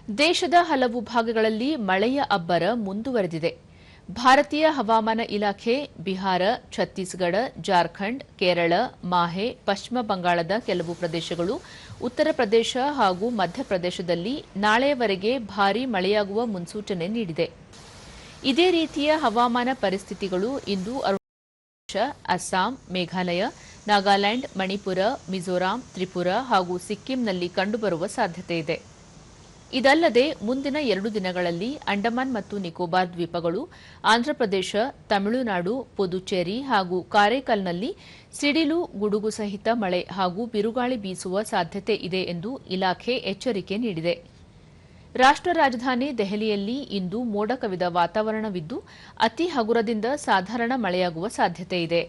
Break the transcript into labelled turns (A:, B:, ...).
A: ದೇಶದ ಹಲವು ಭಾಗಗಳಲ್ಲಿ ಮಳೆಯ ಅಬ್ಬರ ಮುಂದುವರೆದಿದೆ. ಭಾರತೀಯ ಹವಾಮಾನ ಇಲಾಖೆ ಬಿಹಾರ, ಛತ್ತೀಸ್ಗಢ, ಜಾರ್ಖಂಡ್, ಕೇರಳ, ಮಾಹೆ, ಪಶ್ಚಿಮ ಬಂಗಾಳದ ಕೆಲವು ಪ್ರದೇಶಗಳು, ಉತ್ತರ ಪ್ರದೇಶ ಹಾಗೂ ಮಧ್ಯಪ್ರದೇಶದಲ್ಲಿ ನಾಳೆಯವರೆಗೆ ಭಾರೀ ಮಳೆಯಾಗುವ ಮುನ್ಸೂಚನೆ ನೀಡಿದೆ. ಇದೇ ರೀತಿಯ ಹವಾಮಾನ ಪರಿಸ್ಥಿತಿಗಳು ಇಂದು ಅರುಣಾಚಲ ಪ್ರದೇಶ, ಅಸ್ಸಾಂ, ಮೇಘಾಲಯ, ನಾಗಾಲ್ಯಾಂಡ್, ಮಣಿಪುರ, ಮಿಜೋರಾಂ, ತ್ರಿಪುರಾ ಹಾಗೂ ಸಿಕ್ಕಿಂನಲ್ಲಿ ಕಂಡುಬರುವ ಸಾಧ್ಯತೆಯಿದೆ. ಇದಲ್ಲದೆ ಮುಂದಿನ 2 ದಿನಗಳಲ್ಲಿ ಅಂಡಮಾನ್ ಮತ್ತು ನಿಕೋಬಾರ್ ದ್ವೀಪಗಳು, ಆಂಧ್ರಪ್ರದೇಶ, ತಮಿಳುನಾಡು, ಪುದುಚೇರಿ ಹಾಗೂ ಕಾರೈಕಲ್ನಲ್ಲಿ ಸಿಡಿಲು, ಗುಡುಗು ಸಹಿತ ಮಳೆ ಹಾಗೂ ಬಿರುಗಾಳಿ ಬೀಸುವ ಸಾಧ್ಯತೆ ಇದೆ ಎಂದು ಇಲಾಖೆ ಎಚ್ಚರಿಕೆ ನೀಡಿದೆ. ರಾಷ್ಟ್ರ ರಾಜಧಾನಿ ದೆಹಲಿಯಲ್ಲಿ ಇಂದು ಮೋಡ ಕವಿದ ವಾತಾವರಣವಿದ್ದು, ಅತಿ ಹಗುರದಿಂದ ಸಾಧಾರಣ ಮಳೆಯಾಗುವ ಸಾಧ್ಯತೆಯಿದೆ.